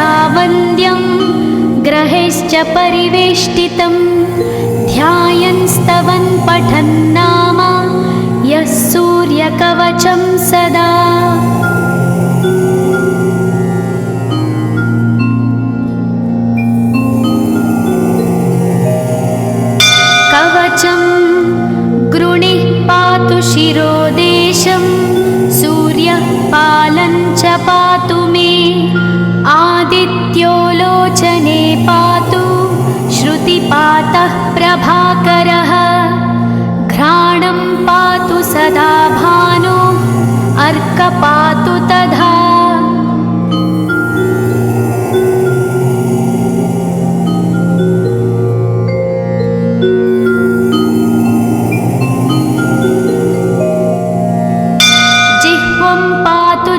सदा वन्द्यं ग्रहैश्च परिवेष्टितं ध्यायन् स्तवन् पठन् नाम यः सूर्यकवचं सदा। कवचं गृणिः पातु शिरोदेशं सूर्यः पालं च पातु मे आदित्यो लोचने पातु श्रुतिपातः प्रभाकरः घ्राणं पातु सदा भानो अर्क पातु तथा।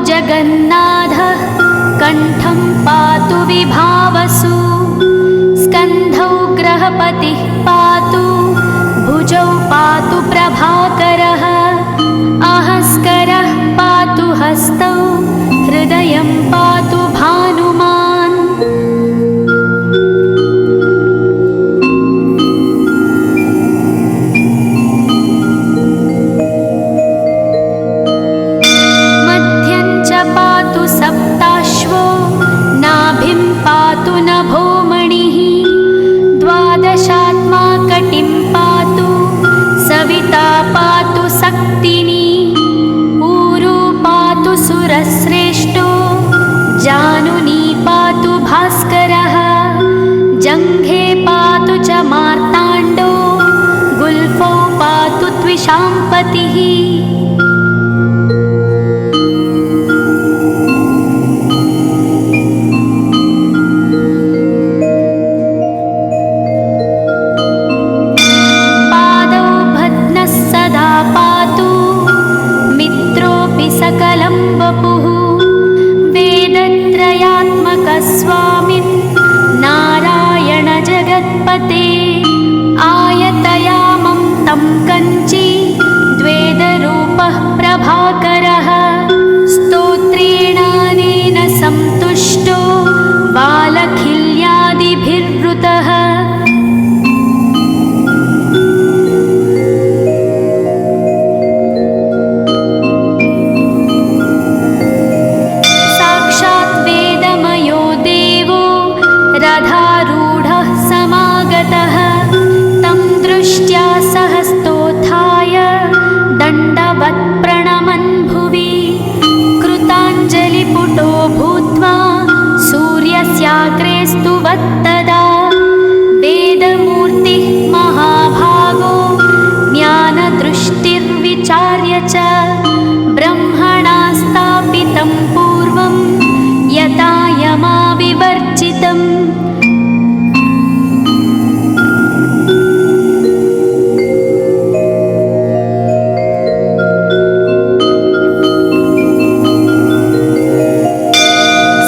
जगन्नाथः कण्ठं पातु विभावसु स्कन्धौ ग्रहपतिः पातु भुजौ पातु प्रभाकरः अहस्करः पातु हस्तौ हृदयं पातु भानुमान्। सप्ताश्वो नाभिं पातु नभोमणिः द्वादशात्मा कटिं पातु सविता पातु सक्तिनी ऊरू पातु सुरश्रेष्ठो जानुनी पातु भास्करः जङ्घे पातु च मार्ताण्डो गुल्फौ पातु त्विषाम्पतिः। सकलं वपुः वेदत्रयात्मकस्वामिन् नारायण जगत्पते आयतयामं तं कञ्ची द्वेदरूपः प्रभाकरः स्तोत्रेणानेन सन्तुष्टो बालखिल्यादिभिर्वृतः। रथारूढः समागतः तं दृष्ट्या सहस्तोत्थाय दण्डवत् प्रणमन् भुवि कृताञ्जलिपुटो भूत्वा सूर्यस्याग्रे स्तुवत्तदा वेदमूर्तिः महाभागो ज्ञानदृष्टिर्विचार्य च ब्रह्मणा स्थापितं पूर्वं यथा यमाविवर्जितम्।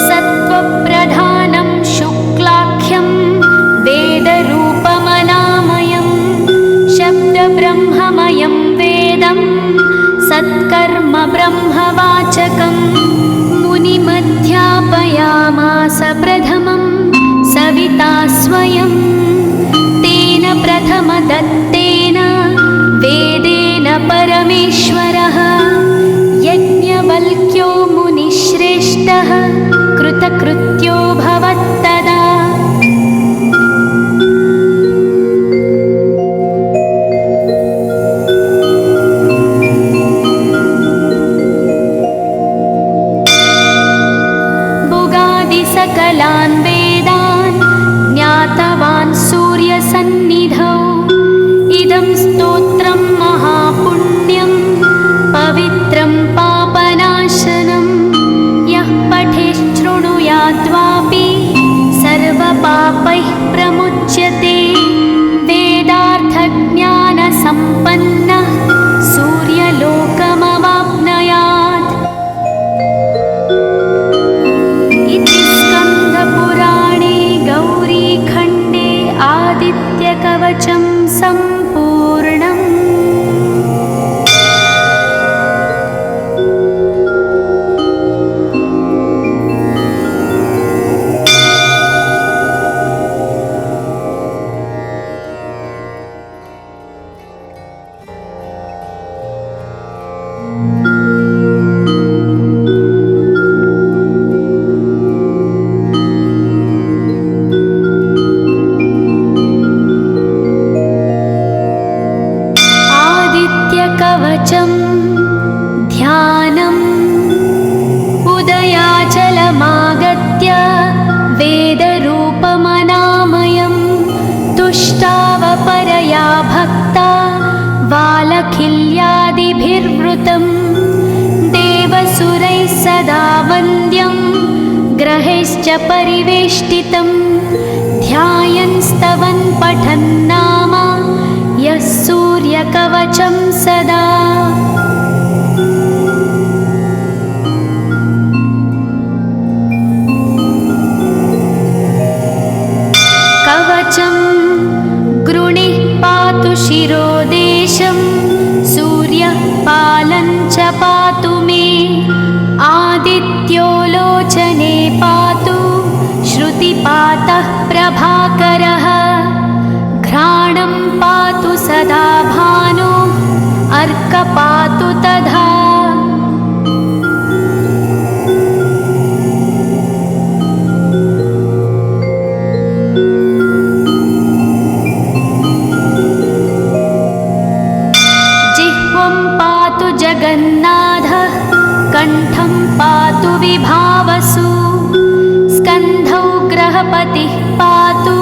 सत्त्वप्रधानं शुक्लाख्यं वेदरूपमनामयं शब्दब्रह्ममयं वेदं सत्कर्म ब्रह्मवाचकं मुनिमध्यापयामास प्रथमं सविता स्वयं तेन प्रथमदत्तेन वेदेन परमेश्वरः यज्ञवल्क्यो मुनिश्रेष्ठः कृतकृत्यो भवत्तदा। सकलान् वेदान् ज्ञातवान् सूर्यसन्निधौ इदं स्तोत्रं महापुण्यं पवित्रं पापनाशनं यः पठेच्छृणुयाद्वापि विवृतं देवसुरैः सदा वन्द्यं ग्रहैश्च परिवेष्टितं ध्यायन् स्तवन् पठन् नाम यः सूर्यकवचं सदा। कवचं गृणिः पातु शिरोदेशं सूर्यः पालं च पातु मे आदित्यो लोचने पातु श्रुतिपातः प्रभाकरः घ्राणं पातु सदा भानो अर्क पातु तथा। जगन्नाथः कण्ठं पातु विभावसु स्कन्धौ ग्रहपतिः पातु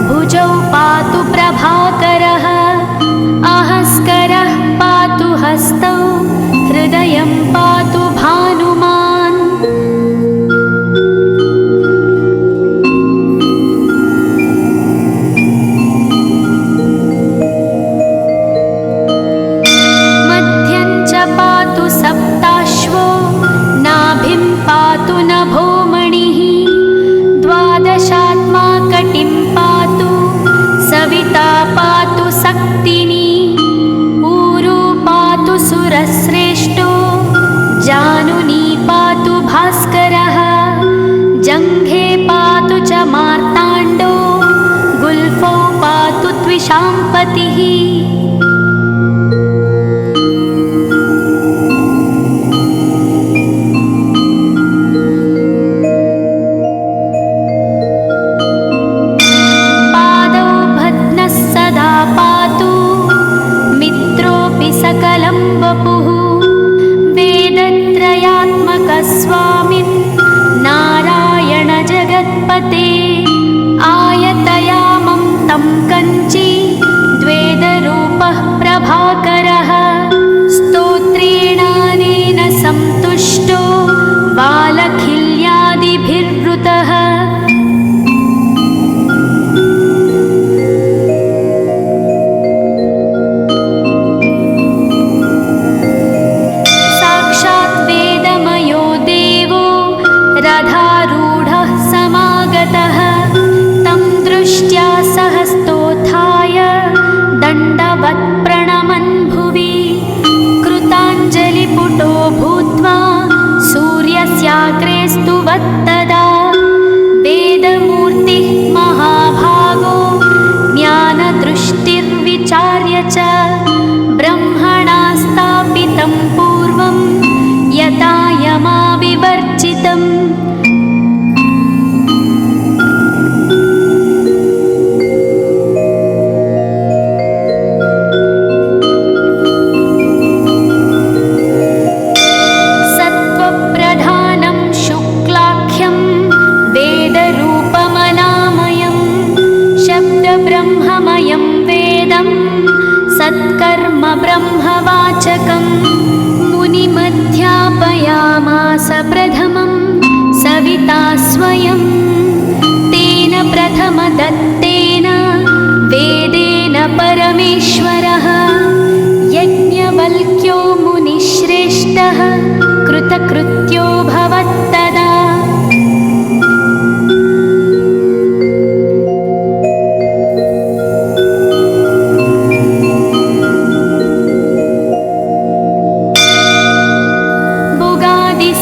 भुजौ पातु प्रभाकरः अहस्करः पातु हस्तौ हृदयं पातु भानुमान्। सप्ताश्वो नाभिं पातु नभोमणिः द्वादशात्मा कटिं पातु सविता पातु सक्तिनी ऊरू पातु सुरश्रेष्ठो जानुनी पातु भास्करः जङ्घे पातु च मार्ताण्डो गुल्फौ पातु त्विषाम्पतिः। सकलं वपुः वेदत्रयात्मकस्वामिन् नारायण जगत्पते आयतयामं तं कञ्ची द्वेदरूपः प्रभाकरः स्तोत्रेणानेन संतुष्टो बालखिल्यादिभिर्वृतः। रथारूढः समागतः तं दृष्ट्या सहस्तोत्थाय दण्डवत् प्रणमन् भुवि कृताञ्जलिपुटो भूत्वा सूर्यस्याग्रे स्तुवत्तदा वेदमूर्तिः महाभागो ज्ञानदृष्टिर्विचार्य च ब्रह्मणा स्थापितं पूर्वं यथा यमाविवर्जितम्। सत्त्वप्रधानं शुक्लाख्यं वेदरूपमनामयं शब्दब्रह्ममयं वेदं सत्कर्म ब्रह्मवाचकं मुनिमध्यापयामास प्रथमं सविता स्वयं तेन प्रथमदत्तेन वेदेन परमेश्वरः यज्ञवल्क्यो मुनिश्रेष्ठः कृतकृत्यो भवत्तदा।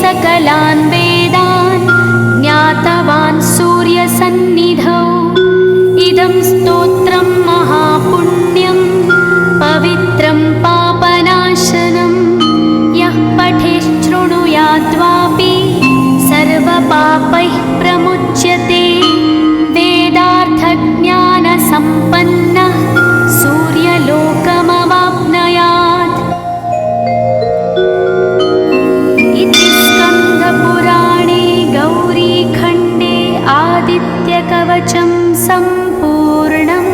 सकलान् वेदान् ज्ञातवान् सूर्यसन्निधौ इदं स्तोत्रं महापुण्यं पवित्रं पापनाशनं यः पठेच्छृणुयाद्वापि सर्वपापैः प्रमुच्यते वेदार्थज्ञानसम्पन्नः सूर्यलोकमवाप्नुयात्। पुराणे गौरीखण्डे आदित्यकवचं सम्पूर्णम्।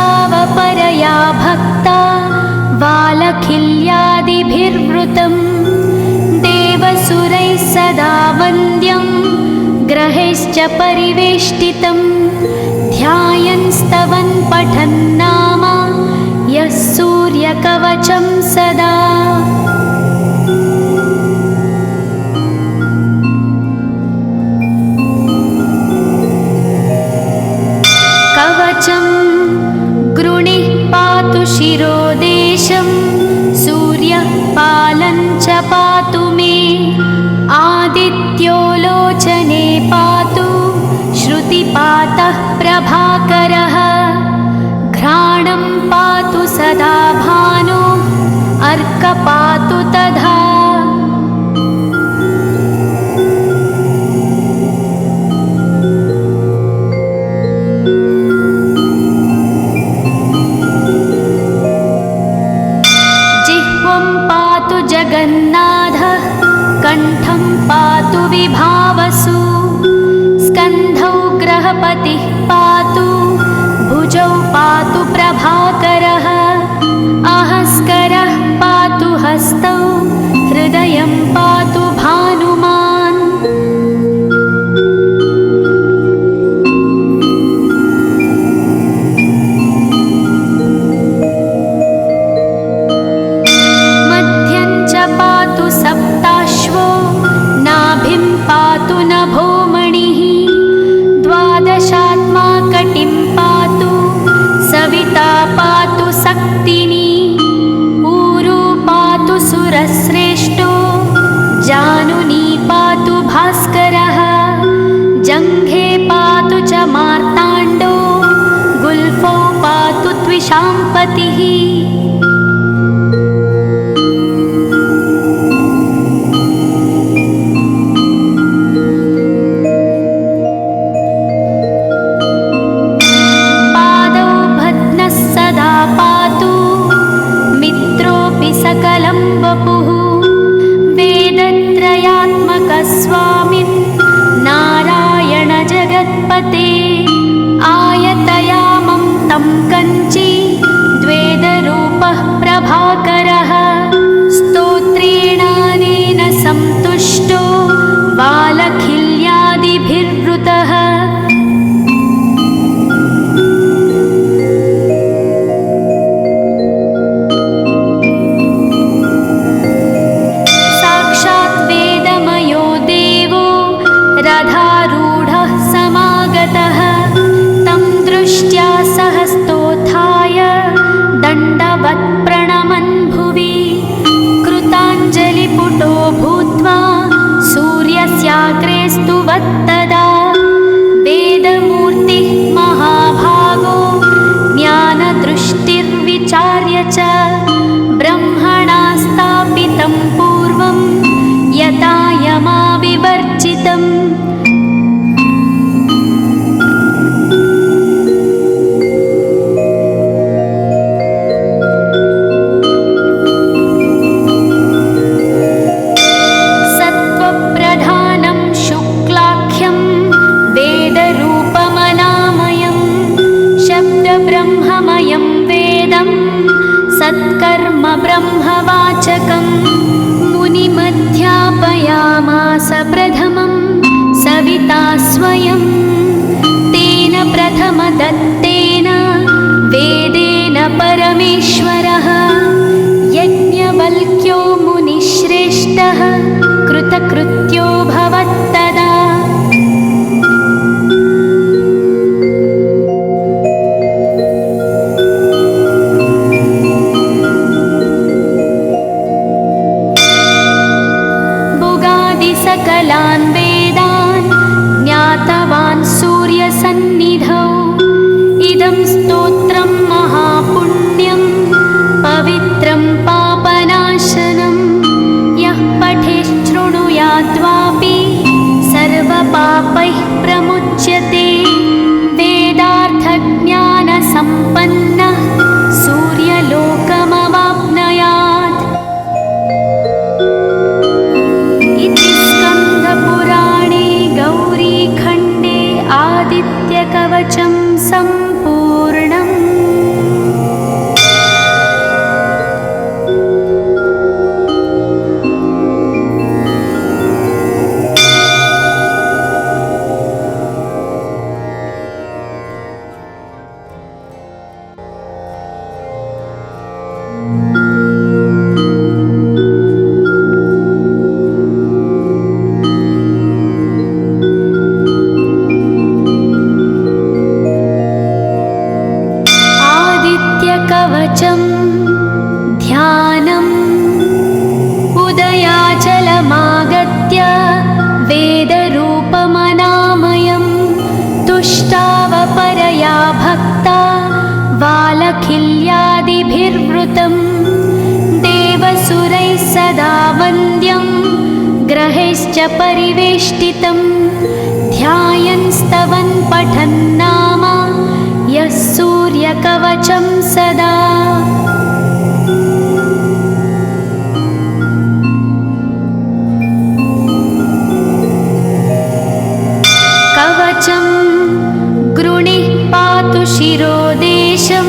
भावपरया भक्ता वालखिल्यादिभिर्वृतं देवसुरैः सदा वन्द्यं ग्रहैश्च परिवेष्टितं ध्यायन् स्तवन् पठन् नाम यः सूर्यकवचं सदा। कवचं गृणिः पातु शिरोदेशं सूर्यः पालं च पातु मे आदित्यो लोचने पातु श्रुतिपातः प्रभाकरः घ्राणं पातु सदा भानो अर्कपातु तथा। जिह्वं पातु जगन्नाथः कण्ठं पातु विभावसु स्कन्धौ ग्रहपतिः पातु भुजौ पातु प्रभाकरः अहस्करः पातु हस्तौ हृदयं पातु भानुमान्। मध्यं च पातु सप्ताश्वो नाभिं पातु नभोमणिः द्वादशात्मा कटिं पातु सविता पातु सक्तिनी ऊरू पातु सुरश्रेष्ठो जानुनी पातु भास्करः जङ्घे पातु च मार्ताण्डो गुल्फौ पातु त्विषाम्पतिः। सकलं वपुः वेदत्रयात्मकस्वामिन् नारायण जगत्पते आयतयामं तं कञ्ची द्वेदरूपः प्रभाकरः स्तोत्रेणानेन सन्तुष्टो वालखिल्यादिभिर्वृतः। रथारूढः समागतः तं दृष्ट्या सहस्तोत्थाय दण्डवत् प्रणमन् भुवि कृताञ्जलिपुटो भूत्वा सूर्यस्याग्रे स्तुवत्तदा वेदमूर्तिः महाभागो ज्ञानदृष्टिर्विचार्य च ब्रह्मणा स्थापितं पूर्वं यथा यमाविवर्जितम्। सत्त्वप्रधानं शुक्लाख्यं वेदरूपमनामयं शब्दब्रह्ममयं वेदं सत्कर्म ब्रह्मवाचकं मुनिमध्यापयामास प्रथमं सविता स्वयं तेन प्रथमदत्तेन वेदेन परमेश्वरः यज्ञवल्क्यो मुनिश्रेष्ठः कृतकृत्यो भवत्तदा। सकलान् वेदान् ज्ञातवान् सूर्यसन्निधौ इदं स्तोत्रं महापुण्यं पवित्रं पापनाशनं यः पठेत् आदित्यकवचं ध्यानम् उदयाचलमागत्य वेदरूपमनामयं तुष्टावपरया भक्ता वालखिल्यादिभिर्वृतं देवसुरैः सदा वन्द्यं ग्रहैश्च परिवेष्टितं ध्यायन् स्तवन् पठन् नाम यः सूर्यकवचं सदा। कवचं गृणिः पातु शिरोदेशं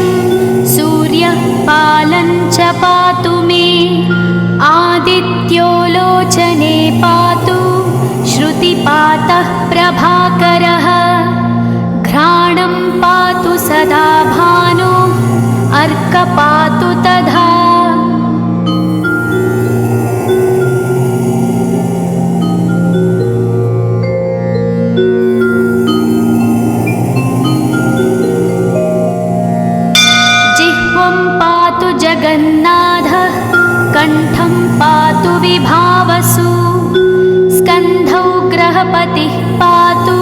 सूर्यः पालं च पातु मे आदित्यो लोचने पातु श्रुतिपातः प्रभाकरः घ्राणं पातु सदा भानो अर्कपातु तथा। जिह्वं पातु जगन्नाथः कण्ठं पातु विभावसु स्कन्धौ ग्रहपतिः पातु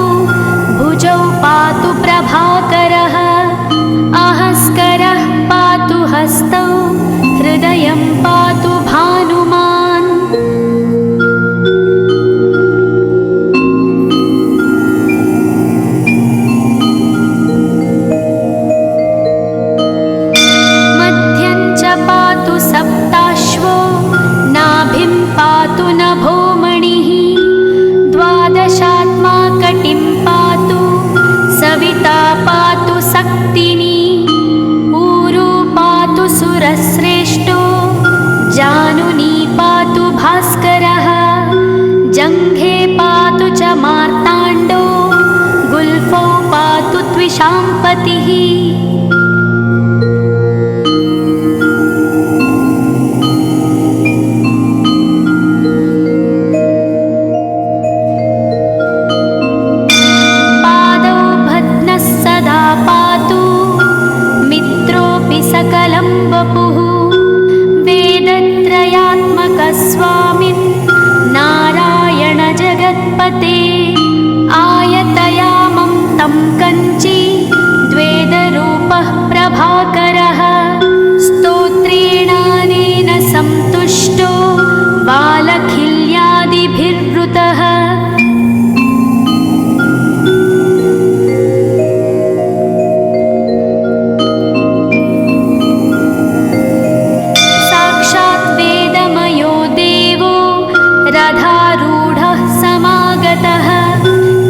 भुजौ पातु प्रभाकरः अहस्करः पातु हस्तौ हृदयं पातु भानुमान्। मध्यं च पातु सप्ताश्वो नाभिं पातु नभोमणिः द्वादशात्मा कटिं पातु सविता पातु सक्तिनी ऊरू पातु सुरश्रेष्ठो जानुनी पातु भास्करः जङ्घे पातु च मार्ताण्डो गुल्फौ पातु त्विषाम्पतिः। सकलं वपुः वेदत्रयात्मकस्वामिन् नारायण जगत्पते आयतयामं तं कञ्ची द्वेदरूपः प्रभाकरः स्तोत्रेणानेन सन्तुष्टो वालखिल्यादिभिर्वृतः। रथारूढः समागतः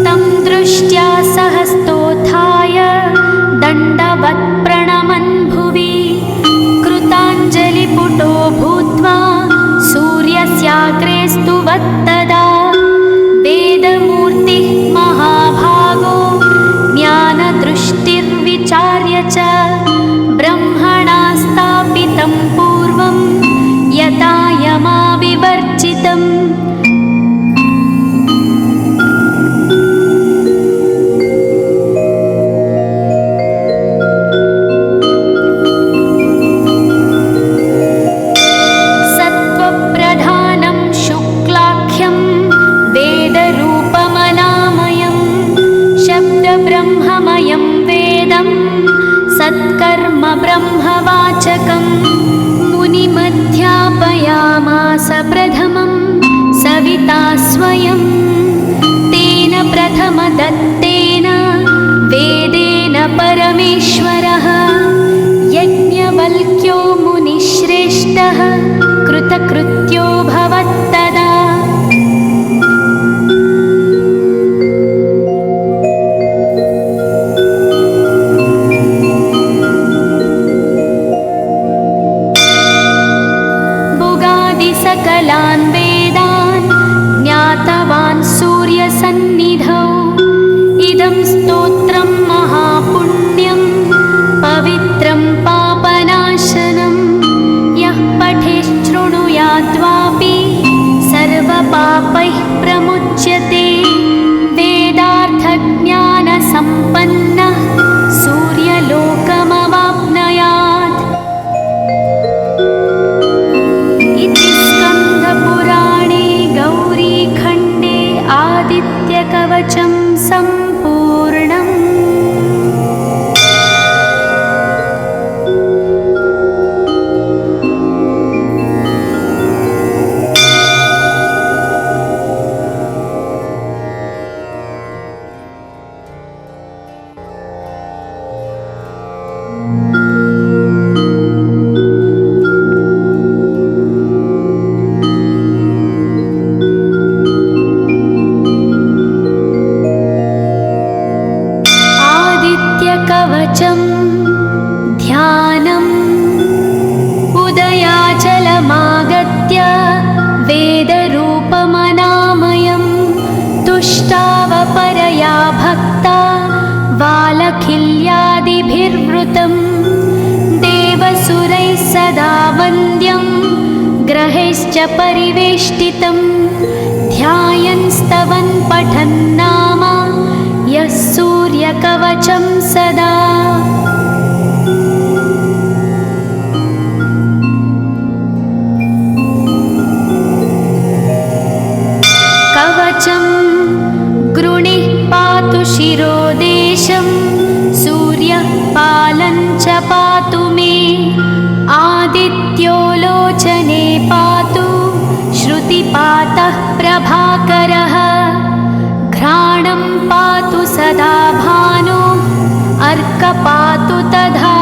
तं दृष्ट्या सहस्तोत्थाय दण्डवत् प्रणमन् भुवि कृताञ्जलिपुटो भूत्वा सूर्यस्याग्रे स्तुवत्तदा वेदमूर्तिः महाभागो ज्ञानदृष्टिर्विचार्य च ब्रह्मणा स्थापितं पूर्वं यथा यमाविवर्जितम्। सत्त्वप्रधानं शुक्लाख्यं वेदरूपमनामयं शब्दब्रह्ममयं वेदं सत्कर्म ब्रह्मवाचकं मुनिमध्यापयामास प्रथमं सविता स्वयं तेन प्रथमदत्तेन वेदेन परमेश्वरः यज्ञवल्क्यो मुनिश्रेष्ठः कृतकृत्यो भवत्तदा। सकलान् वेदान् ज्ञातवान् सूर्यसन्निधौ इदं स्तोत्रं महापुण्यं पवित्रं पापनाशनं यः पठेच्छृणुयाद्वापि सर्वपापैः प्रमुच्यते वेदार्थज्ञानसम्पन्नः सूर्यलोकमवाप्नुयात्। सदा वन्द्यं ग्रहैश्च परिवेष्टितं ध्यायन् स्तवन् पठन् नाम यः सूर्यकवचं सदा। कवचं गृणिः पातु शिरोदेशं सूर्यः पालं च पातु मे आदित्यो लोचने पातु श्रुतिपातः प्रभाकरः घ्राणं पातु सदा भानो अर्क पातु तथा।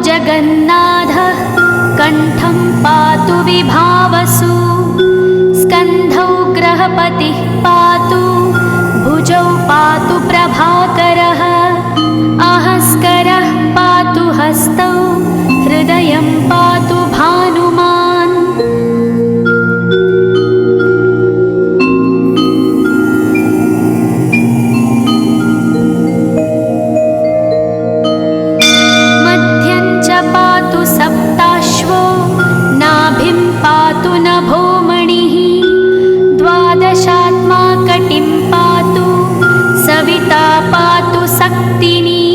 जगन्नाथः कण्ठं पातु विभावसु स्कन्धौ ग्रहपतिः पातु भुजौ पातु प्रभाकरः अहस्करः पातु हस्तौ हृदयं पातु भानुमान्। सप्ताश्वो नाभिं पातु नभोमणिः द्वादशात्मा कटिं पातु सविता पातु सक्तिनी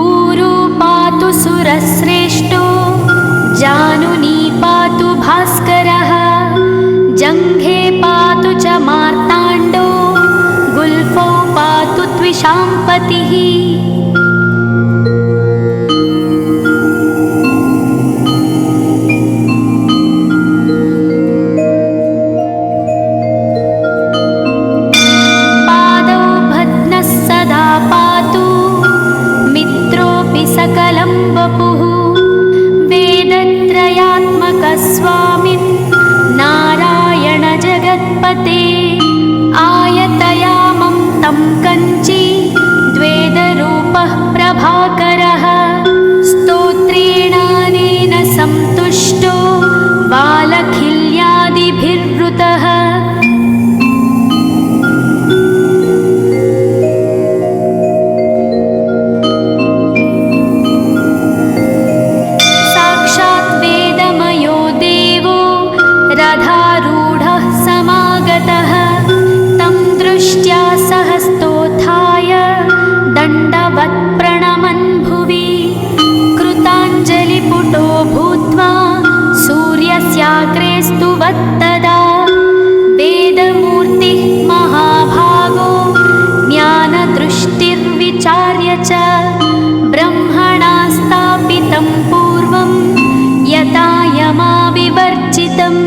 ऊरू पातु सुरश्रेष्ठो जानुनी पातु भास्करः जङ्घे पातु च मार्ताण्डो गुल्फौ पातु त्विषाम्पतिः। सकलं वपुः वेदत्रयात्मकः स्वामिन् नारायण जगत्पते आयतयामं तं कञ्ची द्वेदरूपः प्रभाकरः स्तोत्रेणानेन संतुष्टो बालखिल्यादिभिर्वृतः। रथारूढः समागतः तं दृष्ट्या सहस्तोत्थाय दण्डवत् प्रणमन् भुवि कृताञ्जलिपुटो भूत्वा सूर्यस्याग्रे स्तुवत्तदा वेदमूर्तिः महाभागो ज्ञानदृष्टिर्विचार्य च ब्रह्मणा स्थापितं पूर्वं यथा यमाविवर्जितम्।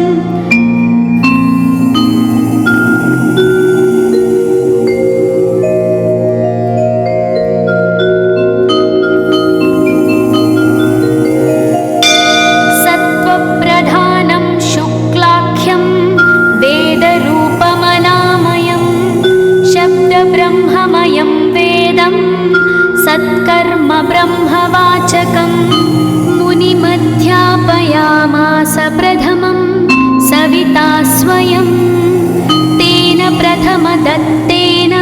सत्त्वप्रधानं शुक्लाख्यं वेदरूपमनामयं शब्दब्रह्ममयं वेदं सत्कर्म ब्रह्मवाचकम् मुनिमध्यापयामास प्रथमं सविता स्वयं तेन प्रथमदत्तेन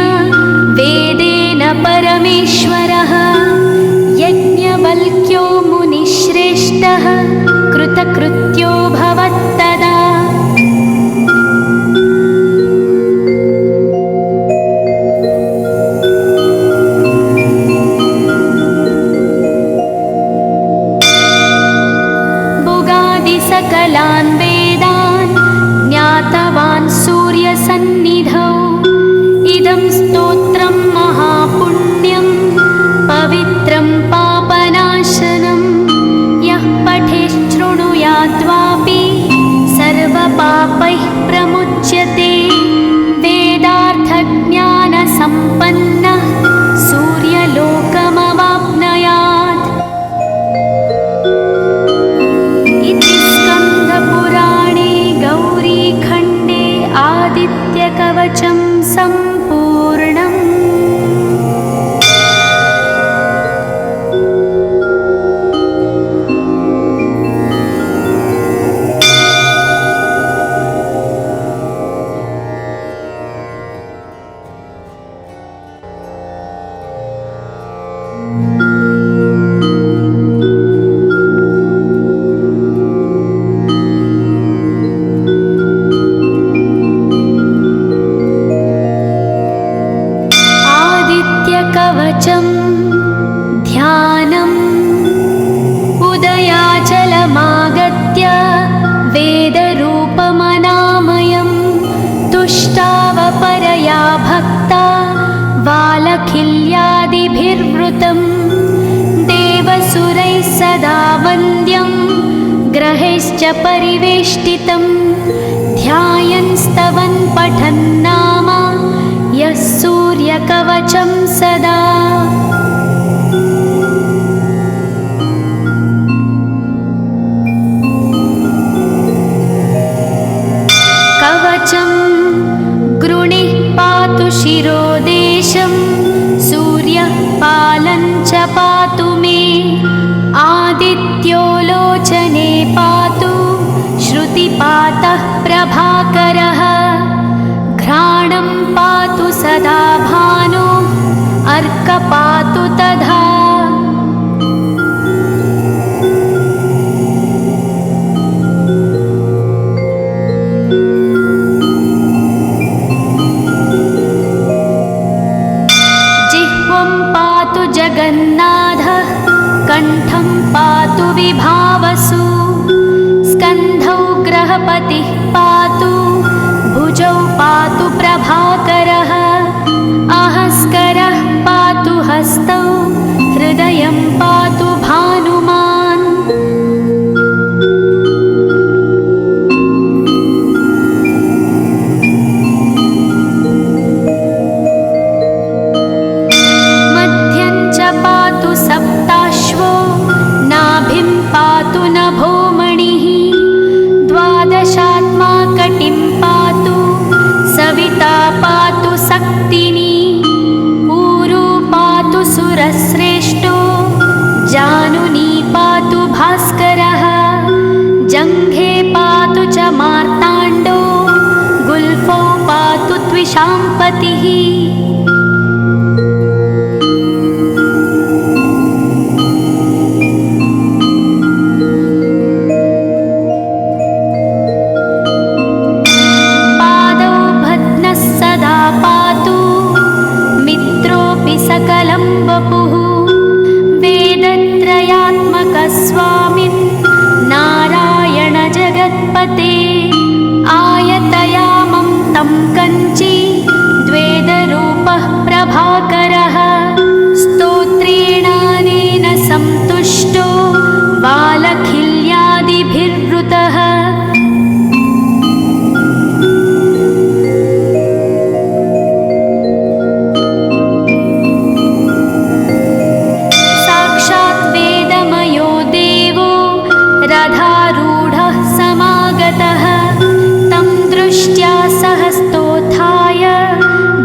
वेदेन परमेश्वरः यज्ञवल्क्यो मुनिश्रेष्ठः कृतकृत्यो भवत्तदा। सकलान् वेदान् ज्ञातवान् सूर्यसन्निधौ इदं स्तोत्रं महापुण्यं पवित्रं पापनाशनं यः पठेच्छृणुयाद्वापि सर्वपापैः प्रमुच्यते वेदार्थज्ञानसम्पन्नः सूर्यलोकमवाप्नुयात्। पुराणे गौरीखण्डे आदित्यकवचं सम्पूर्णम्। परिवेष्टितं ध्यायन् स्तवन् पठन् नाम यः सूर्यकवचं सदा। कवचं गृणिः पातु शिरोदेशं सूर्यः पालं च पातु मे आदित्यो लोचने पातु श्रुतिपातः प्रभाकरः घ्राणं पातु सदा भानो अर्क पातु तथा। जिह्वं पातु जगन्नाथः कण्ठं पातु विभावसु स्कन्धौ ग्रहपतिः पातु भुजौ पातु प्रभाकरः अहस्करः पातु हस्तौ हृदयं पातु भानुमान्। मध्यं च पातु सप्ताश्वो नाभिं पातु नभोमणिः द्वादशात्मा कटिं पातु सविता पातु सक्तिनी ऊरू पातु सुरश्रेष्ठो जानुनी पातु भास्करः जङ्घे पातु च मार्ताण्डो गुल्फौ पातु त्विषाम्पतिः। सकलं वपुः वेदत्रयात्मकस्वामिन् नारायण जगत्पते आयतयामं तं कञ्ची द्वेदरूपः प्रभाकरः स्तोत्रेणानेन संतुष्टो बालखिल्यादिभिर्वृतः। रथारूढः समागतः तं दृष्ट्या सहस्तोत्थाय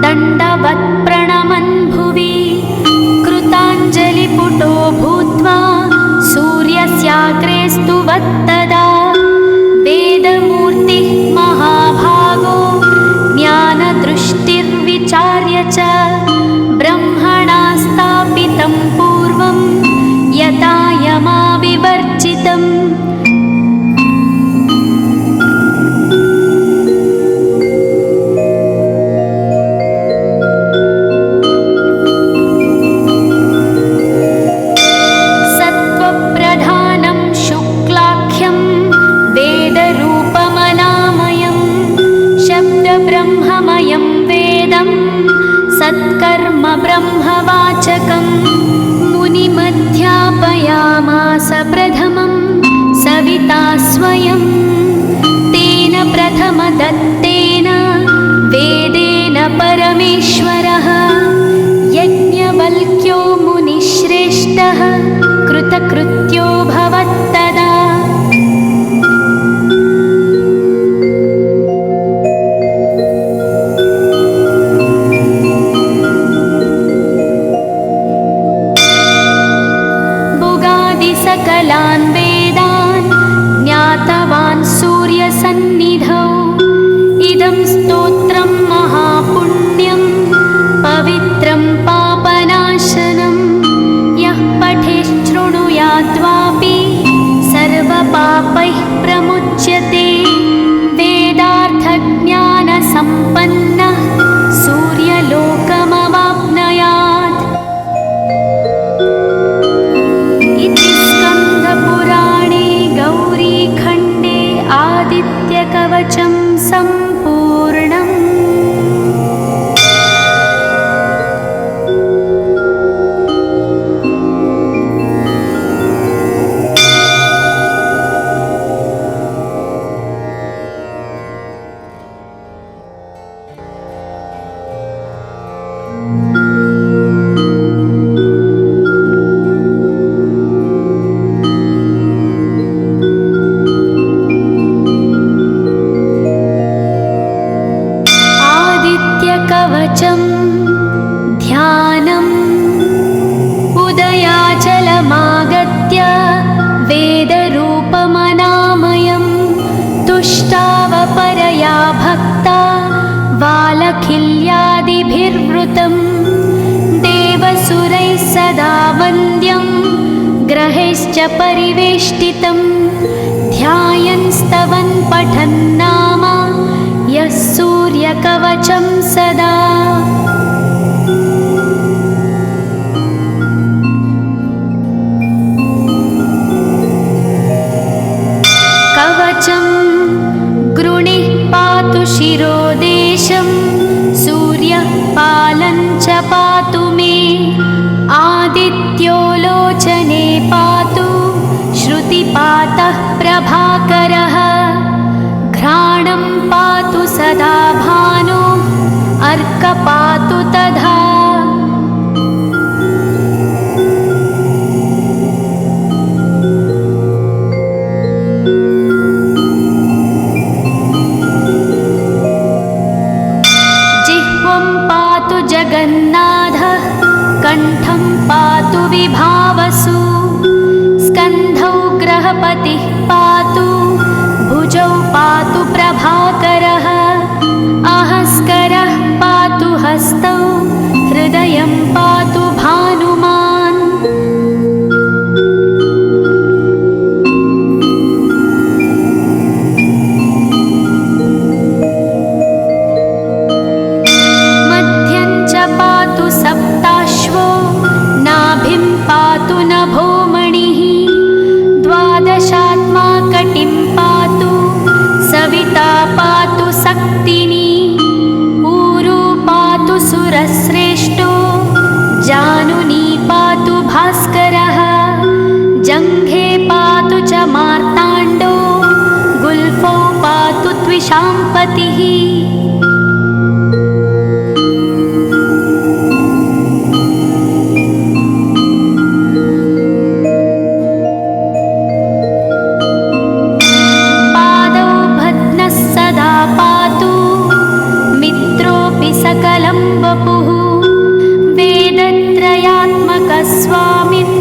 दण्डवत् प्रणमन् भुवि कृताञ्जलिपुटो भूत्वा सूर्यस्याग्रे स्तुवत्तदा वेदमूर्तिः महाभागो ज्ञानदृष्टिर्विचार्य च ब्रह्मणा स्थापितं पूर्वं यथा यमाविवर्जितम्। सत्त्वप्रधानं शुक्लाख्यं वेदरूपमनामयं शब्दब्रह्ममयं वेदं सत्कर्म ब्रह्मवाचकम् मुनिमध्यापयामास प्रथमं सविता स्वयं तेन प्रथमदत्तेन वेदेन परमेश्वरः यज्ञवल्क्यो मुनिश्रेष्ठः कृतकृत्यो भवत्तदा। सकलान् वेदान् ज्ञातवान् सूर्यसन्निधौ इदं स्तोत्रं महापुण्यं पवित्रं पापनाशनं यः पठेच्छृणुयाद्वापि सर्वपापैः प्रमुच्यते वेदार्थज्ञानसम्पन्नः सूर्यलोकमवाप्नुयात्। इति स्कन्दपुराणे गौरीखण्डे आदित्यकवचं सम्पूर्णम्। परिवेष्टितं ध्यायन् स्तवन् पठन् नाम यः सूर्यकवचं सदा। कवचं गृणिः पातु शिरोदेशं सूर्यः पालं च पातु मे आदित्यो लोचने पातु श्रुतिपातः प्रभाकरः घ्राणं पातु सदा भानु अर्क पातु तथा। जिह्वं पातु जगन्नाथः कण्ठं पातु विभावसु स्कन्धौ ग्रहपतिः पातु भुजौ पातु प्रभाकरः अहस्करः पातु हस्तौ हृदयं पातु भानुमान्। मध्यं च पातु सप्ताश्वो नाभिं पातु नभोमणिः द्वादशात्मा कटिं पातु सविता पातु सक्तिनी ऊरू पातु सुरश्रेष्ठो जानुनी पातु भास्करः जङ्घे पातु च मार्ताण्डो गुल्फौ पातु त्विषाम्पतिः। सकलं वपुः वेदत्रयात्मकस्वामिन्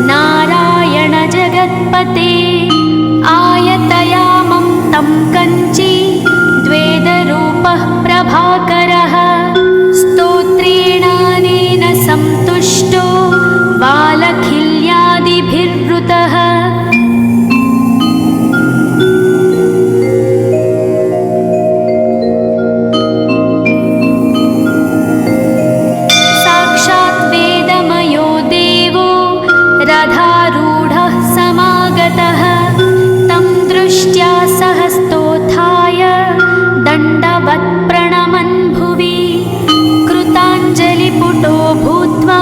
नारायण जगत्पते आयतयामं तं कञ्ची द्वेदरूपः प्रभाकरः स्तोत्रेणानेन सन्तुष्टो बालखिल्यादिभिर्वृतः। रथारूढः समागतः तं दृष्ट्या सहस्तोत्थाय दण्डवत् प्रणमन् भुवि कृताञ्जलिपुटो भूत्वा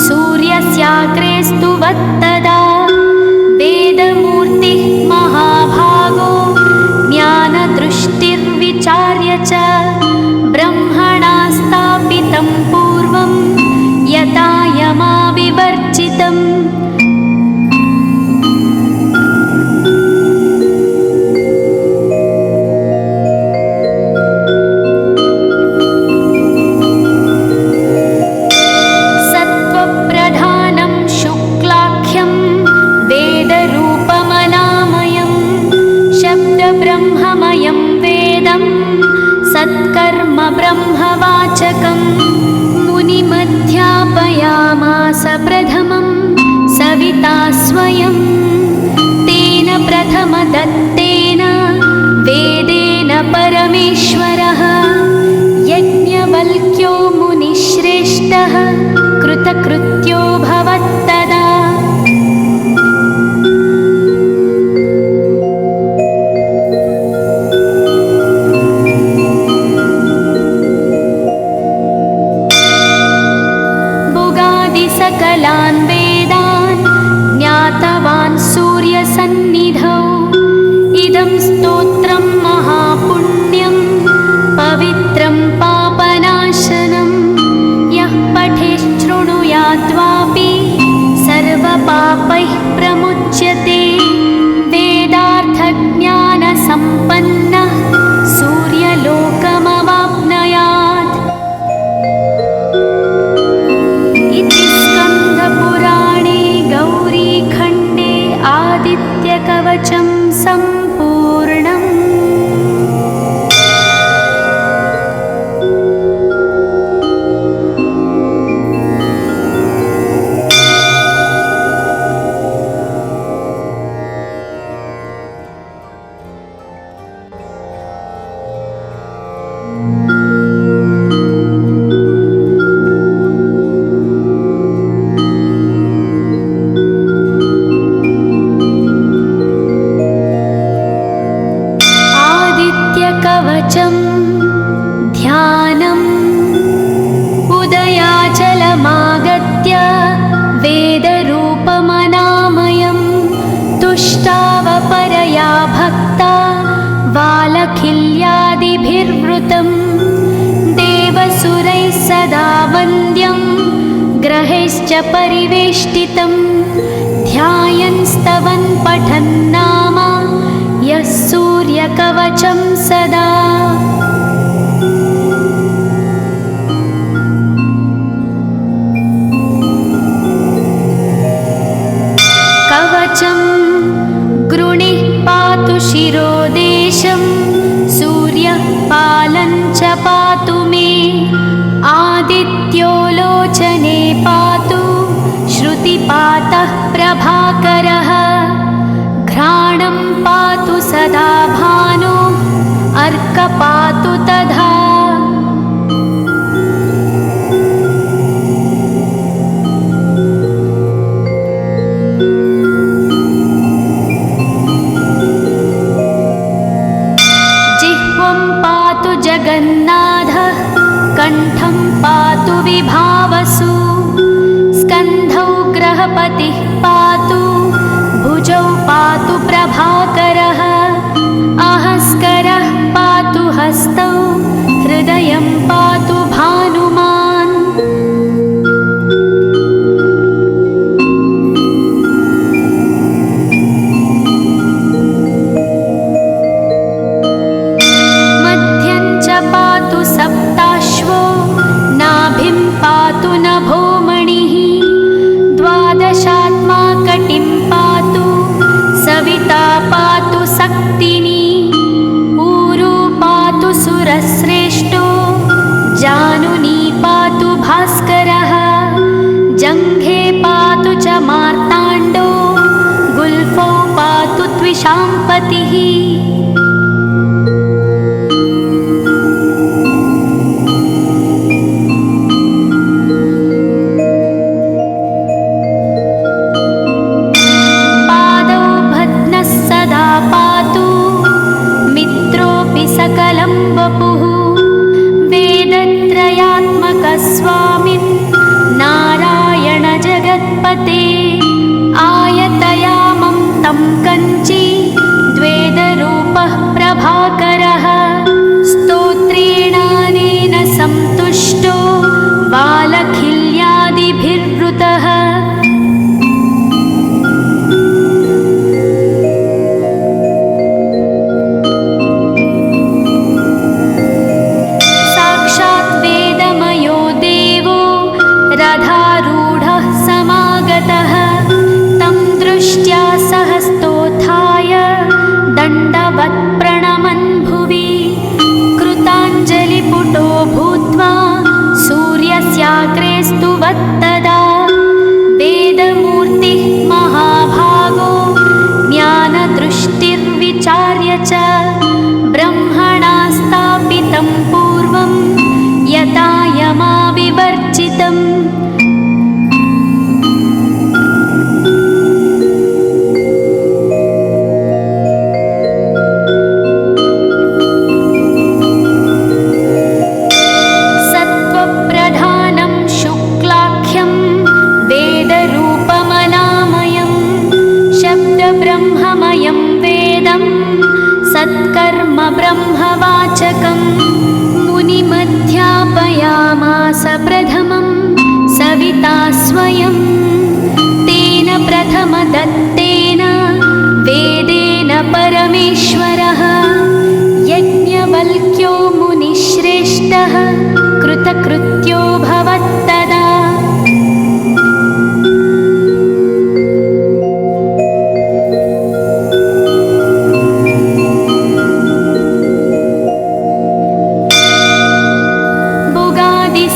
सूर्यस्याग्रे स्तुवत्तदा वेदमूर्तिः महाभागो ज्ञानदृष्टिर्विचार्य च ब्रह्मणा स्थापितं पूर्वं यथा यमाविवर्जितम्। सत्त्वप्रधानं शुक्लाख्यं वेदरूपमनामयं शब्दब्रह्ममयं वेदं सत्कर्म ब्रह्मवाचकम् मुनिमध्यापयामास प्रथमं सविता स्वयं तेन प्रथमदत्तेन वेदेन परमेश्वरः यज्ञवल्क्यो मुनिश्रेष्ठः कृतकृत्यो भवत्तदा। सकलान् वेदान् ज्ञातवान् सूर्यसन्निधौ इदं स्तोत्रं महापुण्यं पवित्रं पापनाशनं यः पठेच्छृणुयाद्वापि सर्वपापैः प्रमुच्यते वेदार्थज्ञानसम्पन्नः सूर्यलोकमवाप्नुयात्। इति स्कन्दपुराणे गौरीखण्डे आदित्यकवचं सम्पूर्णम्। कवचं ध्यानम् उदयाचलमागत्य वेदरूपमनामयं तुष्टावपरया भक्ता वालखिल्यादिभिर्वृतं देवसुरैः सदा वन्द्यं ग्रहैश्च परिवेष्टितं ध्यायन् स्तवन् पठन् नाम यः सूर्यकवचं सदा। कवचं गृणिः पातु शिरोदेशं सूर्यः पालं च पातु मे आदित्यो लोचने पातु श्रुतिपातः प्रभाकरः घ्राणं पातु सदा भानो अर्क पातु तथा। जिह्वं पातु जगन्नाथः कण्ठं पातु विभावसु स्कन्धौ ग्रहपतिः पातु भुजौ पातु प्रभाकरः अहस्करः पातु हस्तौ हृदयं पातु भानुमान्। मध्यं च पातु सप्ताश्वो नाभिं पातु नभोमणिः द्वादशात्मा कटिं पातु सविता पातु सक्तिनी ऊरू पातु सुरश्रेष्ठो जानुनी पातु भास्करः जङ्घे पातु च मार्ताण्डो गुल्फौ पातु त्विषाम्पतिः। सकलं वपुः वेदत्रयात्मकस्वामिन् नारायण जगत्पते आयतयामं तं कञ्ची द्वेदरूपः प्रभाकरः स्तोत्रेणानेन सन्तुष्टो वालखिल्यादिभिर्वृतः रथारूढः समागतः तं दृष्ट्या सहस्तोत्थाय दण्डवत् प्रणमन् भुवि कृताञ्जलिपुटो भूत्वा सूर्यस्याग्रे स्तुवत्तदा वेदमूर्तिः महाभागो ज्ञानदृष्टिर्विचार्य च ब्रह्मणा स्थापितं पूर्वं यथा यमाविवर्जितम्। सत्त्वप्रधानं शुक्लाख्यं वेदरूपमनामयं शब्दब्रह्ममयं वेदं सत्कर्म ब्रह्मवाचकम् मुनिमध्यापयामास प्रथमं सविता स्वयं तेन प्रथमदत्तेन वेदेन परमेश्वरः यज्ञवल्क्यो मुनिश्रेष्ठः कृतकृत्यो भवत्तदा।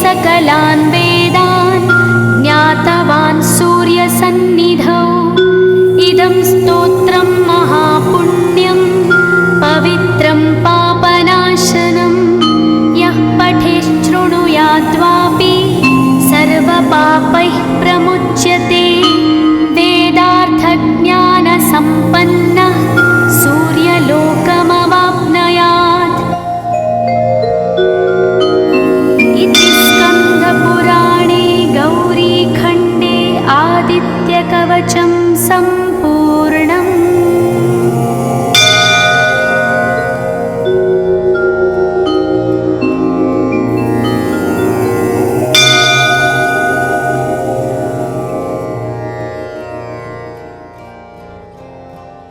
सकलान् वेदान् ज्ञातवान् कवचं